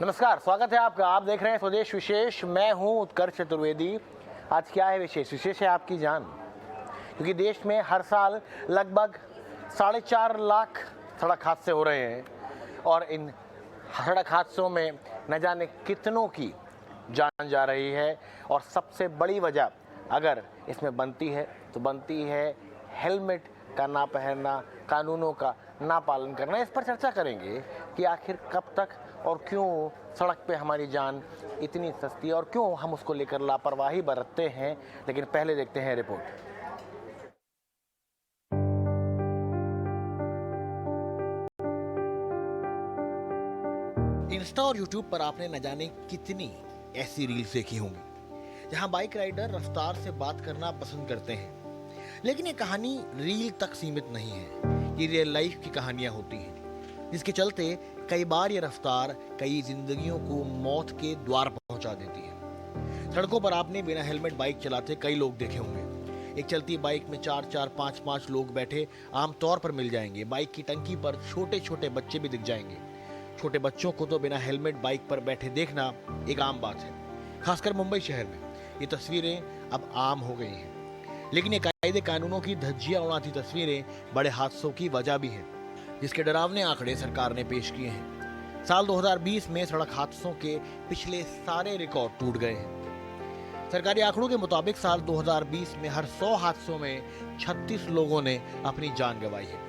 नमस्कार, स्वागत है आपका। आप देख रहे हैं स्वदेश विशेष। मैं हूं उत्कर्ष चतुर्वेदी। आज क्या है विशेष? विशेष है आपकी जान, क्योंकि देश में हर साल लगभग 4.5 लाख सड़क हादसे हो रहे हैं और इन सड़क हादसों में न जाने कितनों की जान जा रही है। और सबसे बड़ी वजह अगर इसमें बनती है तो बनती है हेलमेट का ना पहनना, कानूनों का ना पालन करना। इस पर चर्चा करेंगे कि आखिर कब तक और क्यों सड़क पे हमारी जान इतनी सस्ती है और क्यों हम उसको लेकर लापरवाही बरतते हैं। लेकिन पहले देखते हैं रिपोर्ट। इंस्टा और यूट्यूब पर आपने न जाने कितनी ऐसी रील्स देखी होंगी जहां बाइक राइडर रफ्तार से बात करना पसंद करते हैं। लेकिन ये कहानी रील तक सीमित नहीं है, ये रियल लाइफ की कहानियां होती हैं, जिसके चलते कई बार ये रफ्तार कई जिंदगियों को मौत के द्वार पहुंचा देती है। सड़कों पर आपने बिना हेलमेट बाइक चलाते कई लोग देखे होंगे। एक चलती बाइक में 4-4, 5-5 लोग बैठे आमतौर पर मिल जाएंगे। बाइक की टंकी पर छोटे छोटे बच्चे भी दिख जाएंगे। छोटे बच्चों को तो बिना हेलमेट बाइक पर बैठे देखना एक आम बात है, खासकर मुंबई शहर में ये तस्वीरें अब आम हो गई हैं। लेकिन ये कायदे कानूनों की धज्जियां उड़ाती तस्वीरें बड़े हादसों की वजह भी हैं, जिसके डरावने आंकड़े सरकार ने पेश किए हैं। साल 2020 में सड़क हादसों के पिछले सारे रिकॉर्ड टूट गए हैं। सरकारी आंकड़ों के मुताबिक साल 2020 में हर 100 हादसों में 36 लोगों ने अपनी जान गंवाई है।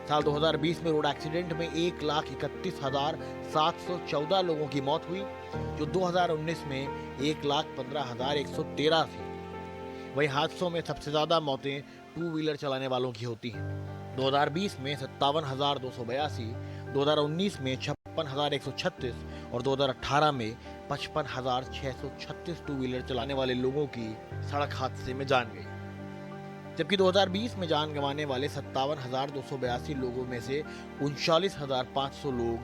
साल 2020 में रोड एक्सीडेंट में 1,31,714 लोगों की मौत हुई, जो 2019 में 1,15,113 थी। वहीं हादसों में सबसे ज्यादा मौतें टू व्हीलर चलाने वालों की होती हैं। 2020 में 57,282, 2019 में 56,136 और 2018 में 55,636 टू व्हीलर चलाने वाले लोगों की सड़क हादसे में जान गई। जबकि 2020 में जान गंवाने वाले 57,282 लोगों में से 39,500 लोग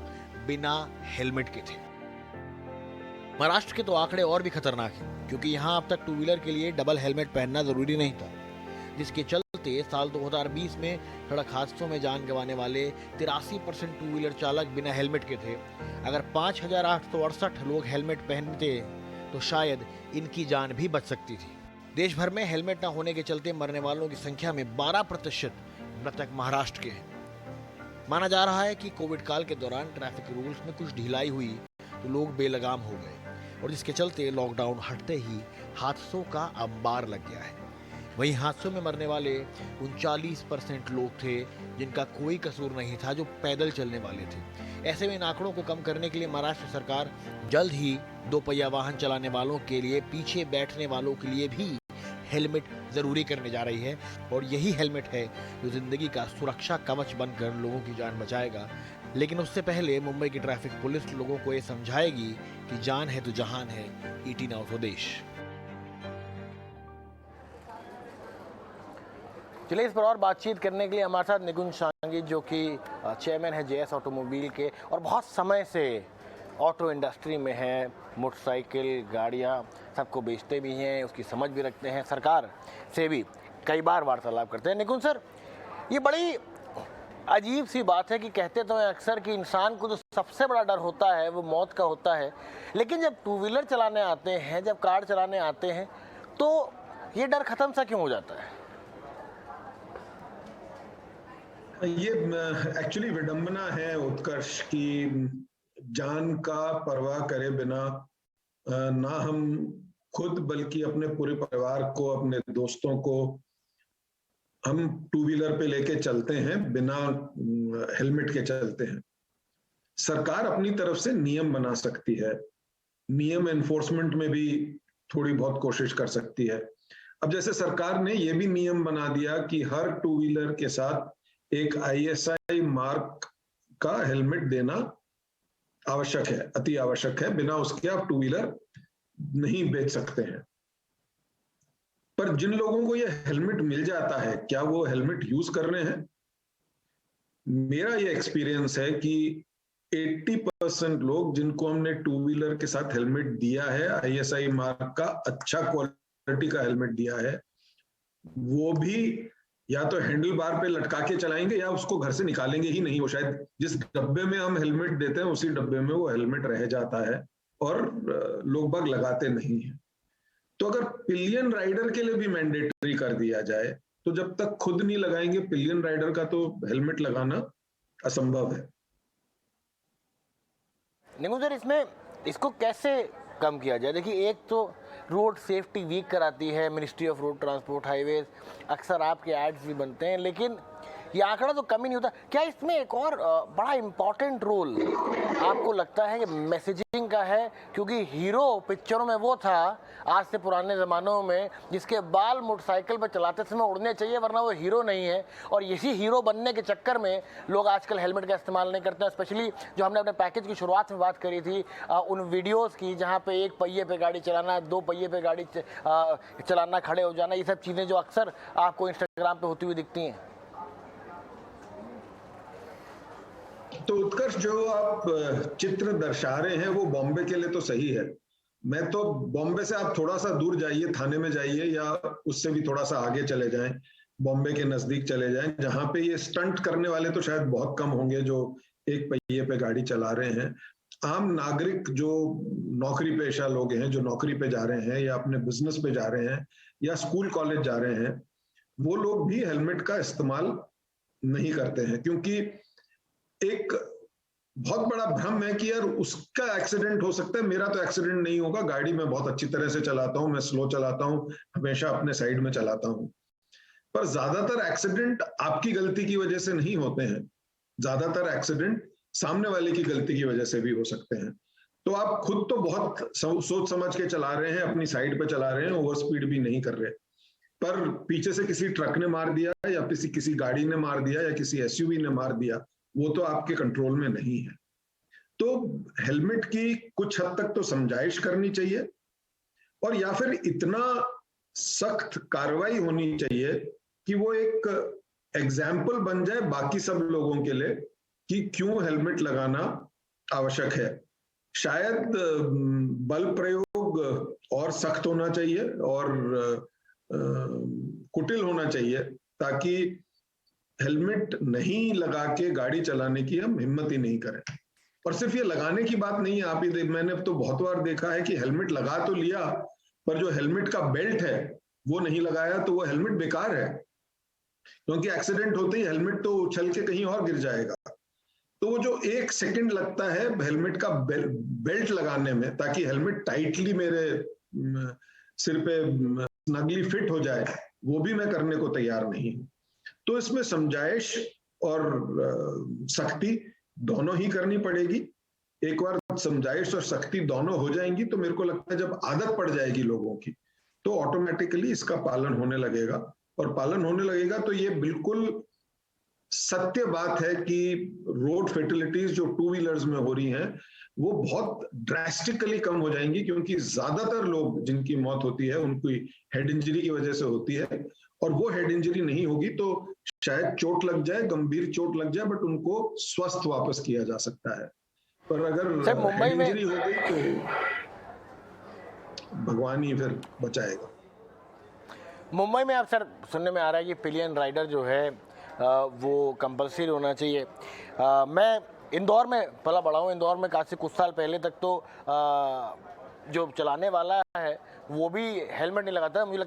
बिना हेलमेट के थे। महाराष्ट्र के तो आंकड़े और भी खतरनाक हैं, क्योंकि यहाँ अब तक टू व्हीलर के लिए डबल हेलमेट पहनना जरूरी नहीं था, जिसके चलते साल 2020 में सड़क हादसों में जान गंवाने वाले 83% टू व्हीलर चालक बिना हेलमेट के थे। अगर 5,868 लोग हेलमेट पहनते तो शायद इनकी जान भी बच सकती थी। देश भर में हेलमेट न होने के चलते मरने वालों की संख्या में 12% मृतक महाराष्ट्र के हैं। माना जा रहा है कि कोविड काल के दौरान ट्रैफिक रूल्स में कुछ ढिलाई हुई तो लोग बेलगाम हो गए, और जिसके चलते लॉकडाउन हटते ही हादसों का अंबार लग गया है। वहीं हादसों में मरने वाले 39% लोग थे जिनका कोई कसूर नहीं था, जो पैदल चलने वाले थे। ऐसे में इन आंकड़ों को कम करने के लिए महाराष्ट्र सरकार जल्द ही 2 पहिया वाहन चलाने वालों के लिए पीछे बैठने वालों के लिए भी हेलमेट जरूरी करने जा रही है। और यही हेलमेट है जो जिंदगी का सुरक्षा कवच बनकर लोगों की जान बचाएगा। लेकिन उससे पहले मुंबई की ट्रैफिक पुलिस लोगों को ये समझाएगी कि जान है तो जहान है। ईटी नाउ स्वदेश। चलिए इस पर और बातचीत करने के लिए हमारे साथ निकुंज शांगी, जो कि चेयरमैन है जेएस ऑटोमोबाइल के और बहुत समय से ऑटो इंडस्ट्री में है। मोटरसाइकिल, गाड़ियाँ सबको बेचते भी हैं, उसकी समझ भी रखते हैं, सरकार से भी कई बार वार्तालाप करते हैं। निकुंज सर, ये बड़ी अजीब सी बात है कि कहते तो हैं अक्सर कि इंसान को जो सबसे बड़ा डर होता है वो मौत का होता है, लेकिन जब टू व्हीलर चलाने आते हैं, जब कार चलाने आते हैं, तो ये डर खत्म सा क्यों हो जाता है? ये एक्चुअली विडंबना है उत्कर्ष की जान का परवाह करे बिना ना हम खुद बल्कि अपने पूरे परिवार को, अपने दोस्तों को हम टू व्हीलर पे लेके चलते हैं, बिना हेलमेट के चलते हैं। सरकार अपनी तरफ से नियम बना सकती है, नियम एनफोर्समेंट में भी थोड़ी बहुत कोशिश कर सकती है। अब जैसे सरकार ने ये भी नियम बना दिया कि हर टू व्हीलर के साथ एक ISI मार्क का हेलमेट देना आवश्यक है, अति आवश्यक है। बिना उसके आप टू व्हीलर नहीं बेच सकते हैं। पर जिन लोगों को यह हेलमेट मिल जाता है, क्या वो हेलमेट यूज कर रहे हैं? मेरा ये एक्सपीरियंस है कि 80% लोग जिनको हमने टू व्हीलर के साथ हेलमेट दिया है, ISI मार्क का अच्छा क्वालिटी का हेलमेट दिया है, वो भी या तो हैंडल बार पे लटका के चलाएंगे या उसको घर से निकालेंगे ही नहीं। वो शायद जिस डब्बे में हम हेलमेट देते हैं उसी डब्बे में वो हेलमेट रह जाता है और लोग बाग लगाते नहीं है। तो अगर पिलियन राइडर के लिए भी मैंडेटरी कर दिया जाए तो जब तक खुद नहीं लगाएंगे पिलियन राइडर का तो हेलमेट लगाना असंभव है। निगम सर, इसमें इसको कैसे कम किया जाए? देखिए, एक तो रोड सेफ्टी वीक कराती है ministry of road transport highways, अक्सर आपके एड्स भी बनते हैं, लेकिन ये आंकड़ा तो कम ही नहीं होता। क्या इसमें एक और बड़ा इम्पॉर्टेंट रोल आपको लगता है कि मैसेजिंग का है? क्योंकि हीरो पिक्चरों में वो था, आज से पुराने ज़मानों में, जिसके बाल मोटरसाइकिल पर चलाते समय उड़ने चाहिए, वरना वो हीरो नहीं है। और इसी हीरो बनने के चक्कर में लोग आजकल हेलमेट का इस्तेमाल नहीं करते हैं। स्पेशली जो हमने अपने पैकेज की शुरुआत में बात करी थी उन वीडियोज़ की, जहाँ पे एक पहिए पे गाड़ी चलाना, दो पहिए पे गाड़ी चलाना, खड़े हो जाना, ये सब चीज़ें जो अक्सर आपको इंस्टाग्राम पे होती हुई दिखती हैं। तो उत्कर्ष, जो आप चित्र दर्शा रहे हैं वो बॉम्बे के लिए तो सही है। मैं तो बॉम्बे से आप थोड़ा सा दूर जाइए, थाने में जाइए, या उससे भी थोड़ा सा आगे चले जाएं, बॉम्बे के नजदीक चले जाएं, जहां पे ये स्टंट करने वाले तो शायद बहुत कम होंगे जो एक पहिए पे गाड़ी चला रहे हैं। आम नागरिक जो नौकरी पेशा लोग हैं, जो नौकरी पे जा रहे हैं या अपने बिजनेस पे जा रहे हैं या स्कूल कॉलेज जा रहे हैं, वो लोग भी हेलमेट का इस्तेमाल नहीं करते हैं, क्योंकि एक बहुत बड़ा भ्रम है कि यार उसका एक्सीडेंट हो सकता है, मेरा तो एक्सीडेंट नहीं होगा, गाड़ी मैं बहुत अच्छी तरह से चलाता हूं, मैं स्लो चलाता हूं, हमेशा अपने साइड में चलाता हूं। पर ज्यादातर एक्सीडेंट आपकी गलती की वजह से नहीं होते हैं, ज्यादातर एक्सीडेंट सामने वाले की गलती की वजह से भी हो सकते हैं। तो आप खुद तो बहुत सोच समझ के चला रहे हैं, अपनी साइड पे चला रहे हैं, ओवर स्पीड भी नहीं कर रहे, पर पीछे से किसी ट्रक ने मार दिया या किसी गाड़ी ने मार दिया या किसी एसयूवी ने मार दिया, वो तो आपके कंट्रोल में नहीं है। तो हेलमेट की कुछ हद तक तो समझाइश करनी चाहिए, और या फिर इतना सख्त कार्रवाई होनी चाहिए कि वो एक एग्जाम्पल बन जाए बाकी सब लोगों के लिए कि क्यों हेलमेट लगाना आवश्यक है। शायद बल प्रयोग और सख्त होना चाहिए और कुटिल होना चाहिए, ताकि हेलमेट नहीं लगा के गाड़ी चलाने की हम हिम्मत ही नहीं करें। और सिर्फ ये लगाने की बात नहीं है, आप ही मैंने तो बहुत बार देखा है कि हेलमेट लगा तो लिया, पर जो हेलमेट का बेल्ट है वो नहीं लगाया, तो वो हेलमेट बेकार है, क्योंकि एक्सीडेंट होते ही हेलमेट तो उछल के कहीं और गिर जाएगा। तो वो जो 1 सेकंड लगता है हेलमेट का बेल्ट लगाने में, ताकि हेलमेट टाइटली मेरे सिर पे स्नगली फिट हो जाए, वो भी मैं करने को तैयार नहीं हूं। तो इसमें समझाइश और सख्ती दोनों ही करनी पड़ेगी। एक बार समझाइश और सख्ती दोनों हो जाएंगी तो मेरे को लगता है जब आदत पड़ जाएगी लोगों की, तो ऑटोमेटिकली इसका पालन होने लगेगा। और पालन होने लगेगा तो ये बिल्कुल सत्य बात है कि रोड फेटिलिटीज जो 2 व्हीलर्स में हो रही हैं वो बहुत ड्रास्टिकली कम हो जाएंगी, क्योंकि ज्यादातर लोग जिनकी मौत होती है उनकी हेड इंजरी की वजह से होती है, और वो हेड इंजरी नहीं होगी तो शायद चोट लग जाए, गंभीर चोट लग जाए, बट उनको स्वस्थ वापस किया जा सकता है। पर अगर हेड इंजरी हो गई तो भगवान ही फिर बचाएगा। मुंबई में अब सर सुनने में आ रहा है कि पिलियन राइडर जो है वो कंपलसरी होना चाहिए। मैं इंदौर में पला बड़ा हूँ। इंदौर में काफ़ी कुछ साल पहले तक तो जो चलाने वाला है वो भी हेलमेट नहीं लगाता है। मुझे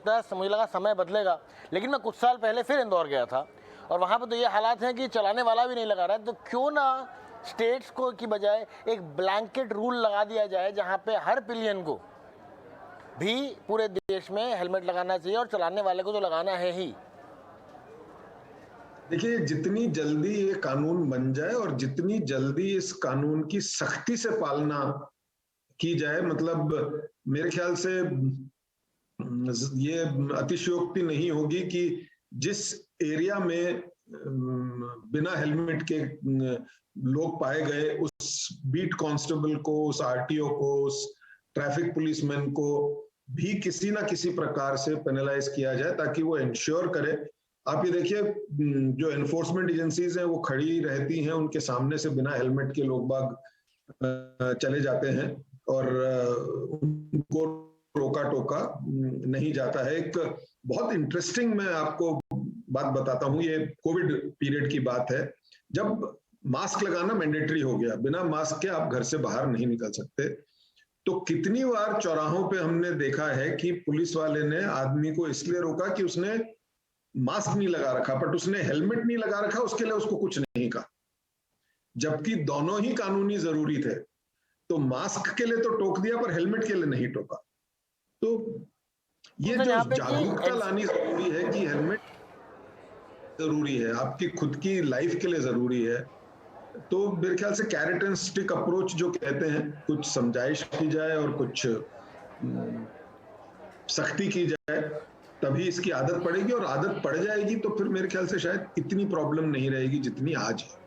लगा समय बदलेगा, लेकिन मैं कुछ साल पहले फिर इंदौर गया था और वहाँ पर तो ये हालात हैं कि चलाने वाला भी नहीं लगा रहा है। तो क्यों ना स्टेट्स को की बजाय एक ब्लैंकेट रूल लगा दिया जाए, जहाँ पे हर पिलियन को भी पूरे देश में हेलमेट लगाना चाहिए और चलाने वाले को तो लगाना है ही। देखिए, जितनी जल्दी ये कानून बन जाए और जितनी जल्दी इस कानून की सख्ती से पालना की जाए, मतलब मेरे ख्याल से ये अतिशयोक्ति नहीं होगी कि जिस एरिया में बिना हेलमेट के लोग पाए गए, उस बीट कांस्टेबल को, उस आरटीओ को, उस ट्रैफिक पुलिसमैन को भी किसी ना किसी प्रकार से पेनलाइज किया जाए, ताकि वो इंश्योर करे। आप ये देखिए, जो एनफोर्समेंट एजेंसीज हैं वो खड़ी रहती हैं, उनके सामने से बिना हेलमेट के लोग बाग चले जाते हैं और उनको रोका टोका नहीं जाता है। एक बहुत इंटरेस्टिंग मैं आपको बात बताता हूं, ये कोविड पीरियड की बात है, जब मास्क लगाना मैंडेटरी हो गया, बिना मास्क के आप घर से बाहर नहीं निकल सकते। तो कितनी बार चौराहों पे हमने देखा है कि पुलिस वाले ने आदमी को इसलिए रोका कि उसने मास्क नहीं लगा रखा, बट उसने हेलमेट नहीं लगा रखा, उसके लिए उसको कुछ नहीं कहा, जबकि दोनों ही कानूनी जरूरी थे। तो मास्क के लिए तो टोक दिया, पर हेलमेट के लिए नहीं टोका। तो ये तो जो यहाँ पे जागरूकता कि लानी जरूरी है कि हेलमेट जरूरी है, आपकी खुद की लाइफ के लिए जरूरी है। तो मेरे ख्याल से कैरेट एंड स्टिक अप्रोच जो कहते हैं, कुछ समझाइश की जाए और कुछ सख्ती की जाए, तभी इसकी आदत पड़ेगी, और आदत पड़ जाएगी तो फिर मेरे ख्याल से शायद इतनी प्रॉब्लम नहीं रहेगी जितनी आज है।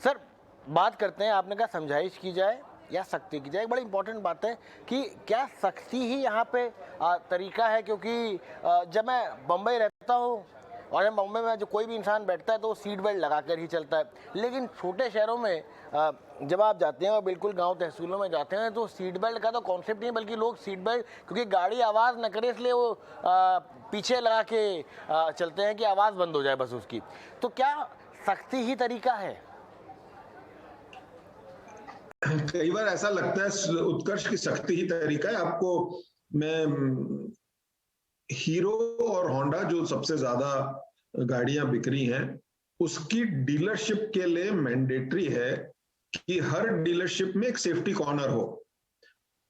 सर बात करते हैं, आपने कहा समझाइश की जाए या सख्ती की जाए। एक बड़ी इंपॉर्टेंट बात है कि क्या सख्ती ही यहाँ पे तरीका है, क्योंकि जब मैं बम्बई रहता हूँ और जब बम्बई में जो कोई भी इंसान बैठता है तो वो सीट बेल्ट लगा कर ही चलता है, लेकिन छोटे शहरों में जब आप जाते हैं और बिल्कुल गांव तहसीलों में जाते हैं तो सीट बेल्ट का तो कॉन्सेप्ट नहीं, बल्कि लोग सीट बेल्ट क्योंकि गाड़ी आवाज़ न करे इसलिए वो पीछे लगा के चलते हैं कि आवाज़ बंद हो जाए बस उसकी। तो क्या सख्ती ही तरीका है? कई बार ऐसा लगता है उत्कर्ष की सख्ती ही तरीका है। आपको मैं हीरो और होंडा जो सबसे ज्यादा गाड़ियां बिक रही हैं, उसकी डीलरशिप के लिए मैंडेटरी है कि हर डीलरशिप में एक सेफ्टी कॉर्नर हो।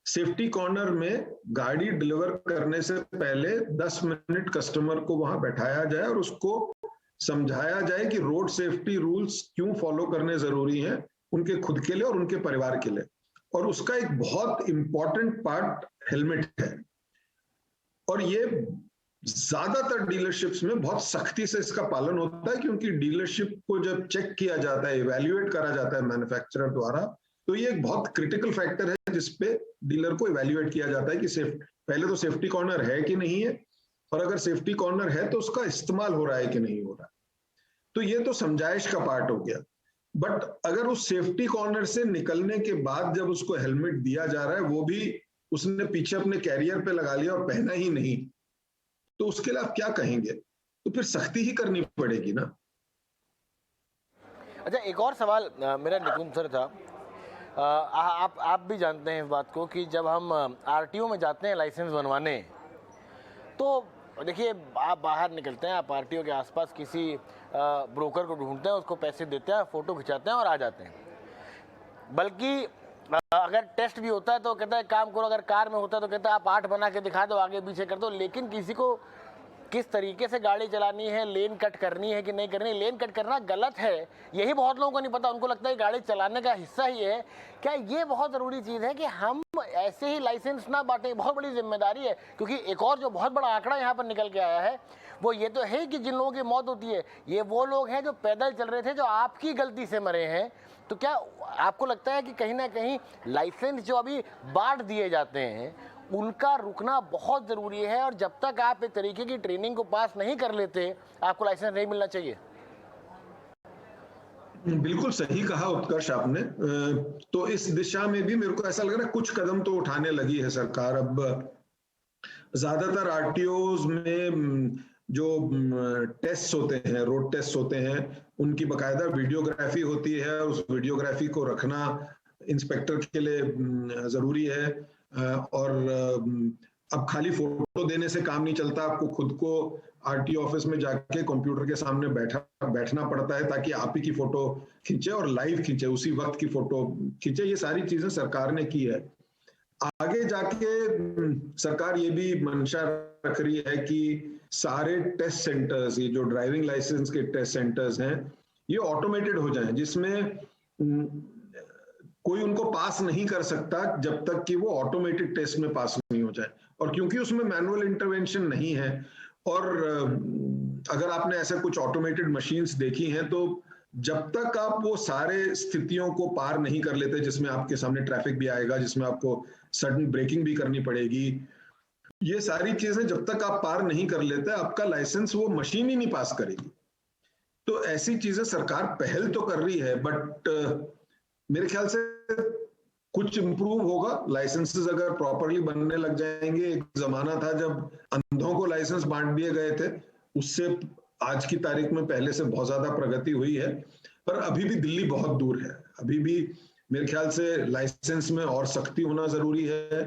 सेफ्टी कॉर्नर में गाड़ी डिलीवर करने से पहले 10 मिनट कस्टमर को वहां बैठाया जाए और उसको समझाया जाए कि रोड सेफ्टी रूल्स क्यों फॉलो करने जरूरी हैं, उनके खुद के लिए और उनके परिवार के लिए। और उसका एक बहुत इंपॉर्टेंट पार्ट हेलमेट है, और ये ज्यादातर डीलरशिप्स में बहुत सख्ती से इसका पालन होता है, क्योंकि डीलरशिप को जब चेक किया जाता है, इवैल्यूएट करा जाता है मैन्युफैक्चरर द्वारा, तो ये एक बहुत क्रिटिकल फैक्टर है जिसपे डीलर को इवैल्यूएट किया जाता है कि पहले तो सेफ्टी कॉर्नर है कि नहीं है, और अगर सेफ्टी कॉर्नर है तो उसका इस्तेमाल हो रहा है कि नहीं हो रहा है। तो ये तो समझाइश का पार्ट हो गया। बट अगर उस सेफ्टी कॉर्नर से निकलने के बाद जब उसको हेलमेट दिया जा रहा है, वो भी उसने पीछे अपने कैरियर पे लगा लिया और पहना ही नहीं, तो उसके लिए आप क्या कहेंगे? तो फिर सख्ती ही करनी पड़ेगी ना। अच्छा, एक और सवाल मेरा निकुंज सर था। आप भी जानते हैं इस बात को कि जब हम आरटीओ में जाते हैं लाइसेंस बनवाने, तो देखिए आप बाहर निकलते हैं, आप आरटीओ के आसपास किसी ब्रोकर को ढूंढते हैं, उसको पैसे देते हैं, फ़ोटो खिंचाते हैं और आ जाते हैं। बल्कि अगर टेस्ट भी होता है तो कहता है काम करो, अगर कार में होता है तो कहता है आप 8 बना के दिखा दो, आगे पीछे कर दो। लेकिन किसी को किस तरीके से गाड़ी चलानी है, लेन कट करनी है कि नहीं करनी, लेन कट करना गलत है, यही बहुत लोगों को नहीं पता। उनको लगता है गाड़ी चलाने का हिस्सा ही है। क्या ये बहुत ज़रूरी चीज़ है कि हम ऐसे ही लाइसेंस ना बांटें? बहुत बड़ी जिम्मेदारी है, क्योंकि एक और जो बहुत बड़ा आंकड़ा यहाँ पर निकल के आया है वो ये तो है कि जिन लोगों की मौत होती है ये वो लोग हैं जो पैदल चल रहे थे, जो आपकी गलती से मरे हैं। तो क्या आपको लगता है कि कहीं ना कहीं लाइसेंस जो अभी बांट दिए जाते हैं उनका रुकना बहुत ज़रूरी है, और जब तक आप एक तरीके की ट्रेनिंग को पास नहीं कर लेते आपको लाइसेंस नहीं मिलना चाहिए? बिल्कुल सही कहा उत्कर्ष आपने। तो इस दिशा में भी मेरे को ऐसा लग रहा है कुछ कदम तो उठाने लगी है सरकार। अब ज्यादातर आरटीओज में जो टेस्ट होते हैं, रोड टेस्ट होते हैं, उनकी बकायदा वीडियोग्राफी होती है, और उस वीडियोग्राफी को रखना इंस्पेक्टर के लिए जरूरी है। और अब खाली फोटो देने से काम नहीं चलता, आपको खुद को आरटीओ ऑफिस में जाके कंप्यूटर के सामने बैठना पड़ता है ताकि आप ही की फोटो खींचे और लाइव खींचे, उसी वक्त की फोटो खींचे। ये सारी चीजें सरकार ने की है। आगे जाके सरकार ये भी मंशा रख रही है कि सारे टेस्ट सेंटर्स, ये जो ड्राइविंग लाइसेंस के टेस्ट सेंटर्स हैं, ये ऑटोमेटेड हो जाएं, जिसमें कोई उनको पास नहीं कर सकता जब तक कि वो ऑटोमेटेड टेस्ट में पास नहीं हो जाए। और क्योंकि उसमें मैनुअल इंटरवेंशन नहीं है, और अगर आपने ऐसे कुछ ऑटोमेटेड मशीन्स देखी हैं, तो जब तक आप वो सारे स्थितियों को पार नहीं कर लेते, जिसमें आपके सामने ट्रैफिक भी आएगा, जिसमें आपको सडन ब्रेकिंग भी करनी पड़ेगी, ये सारी चीजें जब तक आप पार नहीं कर लेते, आपका लाइसेंस वो मशीन ही नहीं पास करेगी। तो ऐसी चीजें सरकार पहल तो कर रही है, बट मेरे ख्याल से कुछ इंप्रूव होगा। लाइसेंसेस अगर प्रॉपरली बनने लग जाएंगे, एक जमाना था जब अंधों को लाइसेंस बांट दिए गए थे, उससे आज की तारीख में पहले से बहुत ज्यादा प्रगति हुई है, पर अभी भी दिल्ली बहुत दूर है। अभी भी मेरे ख्याल से लाइसेंस में और सख्ती होना जरूरी है,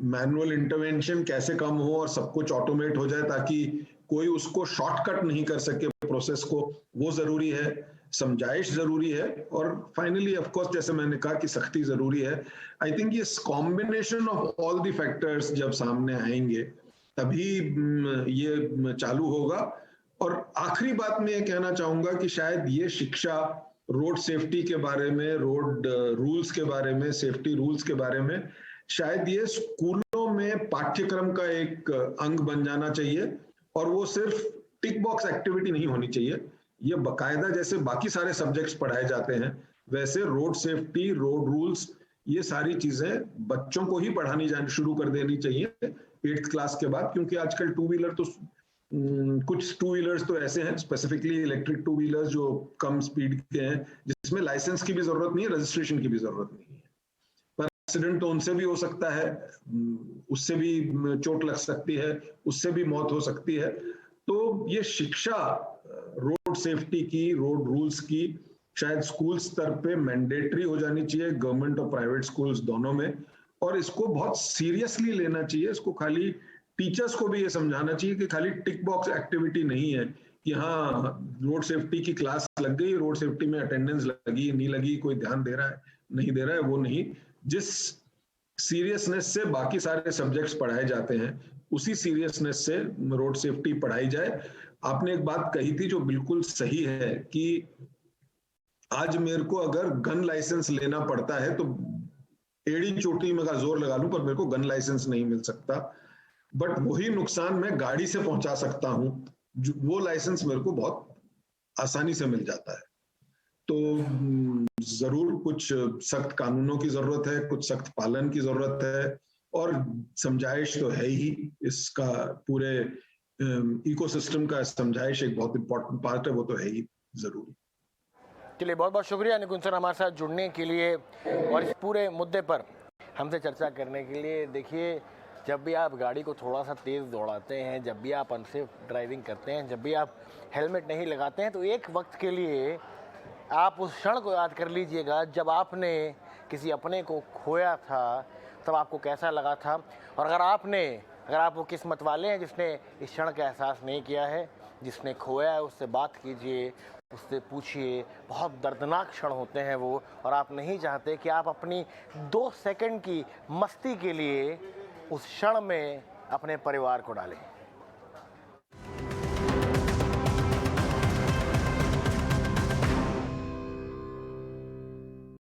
मैनुअल इंटरवेंशन कैसे कम हो और सब कुछ ऑटोमेट हो जाए ताकि कोई उसको शॉर्टकट नहीं कर सके प्रोसेस को, वो जरूरी है, समझाइश जरूरी है, और फाइनली ऑफ कोर्स जैसे मैंने कहा कि सख्ती जरूरी है। आई थिंक ये combination of all the factors जब सामने आएंगे तभी ये चालू होगा। और आखिरी बात मैं ये कहना चाहूंगा कि शायद ये शिक्षा रोड सेफ्टी के बारे में, रोड रूल्स के बारे में, सेफ्टी रूल्स के बारे में, शायद ये स्कूलों में पाठ्यक्रम का एक अंग बन जाना चाहिए, और वो सिर्फ टिक बॉक्स एक्टिविटी नहीं होनी चाहिए। ये बकायदा जैसे बाकी सारे सब्जेक्ट्स पढ़ाए जाते हैं वैसे रोड सेफ्टी, रोड रूल्स, ये सारी चीजें बच्चों को ही पढ़ानी जानी शुरू कर देनी चाहिए 8th क्लास के बाद, क्योंकि आजकल टू व्हीलर तो कुछ टू व्हीलर्स तो ऐसे हैं, स्पेसिफिकली इलेक्ट्रिक टू व्हीलर्स जो कम स्पीड के हैं, जिसमें लाइसेंस की भी जरूरत नहीं है, रजिस्ट्रेशन की भी जरूरत नहीं है, पर एक्सीडेंट तो उनसे भी हो सकता है, उससे भी चोट लग सकती है, उससे भी मौत हो सकती है। तो ये शिक्षा रोड सेफ्टी की, रोड रूल्स की, शायद स्कूल स्तर पे मैंडेटरी हो जानी चाहिए, गवर्नमेंट और प्राइवेट स्कूल्स दोनों में, और इसको बहुत सीरियसली लेना चाहिए। इसको खाली टीचर्स को भी ये समझाना चाहिए कि खाली टिक बॉक्स एक्टिविटी नहीं है कि हाँ रोड सेफ्टी की क्लास लग गई, रोड सेफ्टी में अटेंडेंस लगी नहीं लगी, कोई ध्यान दे रहा है नहीं दे रहा है, वो नहीं। जिस सीरियसनेस से बाकी सारे सब्जेक्ट्स पढ़ाए जाते हैं उसी सीरियसनेस से रोड सेफ्टी पढ़ाई जाए। आपने एक बात कही थी जो बिल्कुल सही है कि आज मेरे को अगर गन लाइसेंस लेना पड़ता है तो एड़ी चोटी में का जोर लगा लूं, पर मेरे को गन लाइसेंस नहीं मिल सकता, बट वही नुकसान मैं गाड़ी से पहुंचा सकता हूं, वो लाइसेंस मेरे को बहुत आसानी से मिल जाता है। तो जरूर कुछ सख्त कानूनों की जरूरत है, कुछ सख्त पालन की जरूरत है, और समझाइश तो है ही, इसका पूरे इकोसिस्टम का समझाइश एक बहुत इंपॉर्टेंट पार्ट है, वो तो है ही जरूरी। चलिए, बहुत बहुत शुक्रिया निकुंज सर हमारे साथ जुड़ने के लिए और इस पूरे मुद्दे पर हमसे चर्चा करने के लिए। देखिए, जब भी आप गाड़ी को थोड़ा सा तेज़ दौड़ाते हैं, जब भी आप अनसेफ ड्राइविंग करते हैं, जब भी आप हेलमेट नहीं लगाते हैं, तो एक वक्त के लिए आप उस क्षण को याद कर लीजिएगा जब आपने किसी अपने को खोया था, तब आपको कैसा लगा था। और अगर आप वो किस्मत वाले हैं जिसने इस क्षण का एहसास नहीं किया है, जिसने खोया है, उससे बात कीजिए, उससे पूछिए। बहुत दर्दनाक क्षण होते हैं वो, और आप नहीं चाहते कि आप अपनी 2 सेकंड की मस्ती के लिए उस क्षण में अपने परिवार को डालें।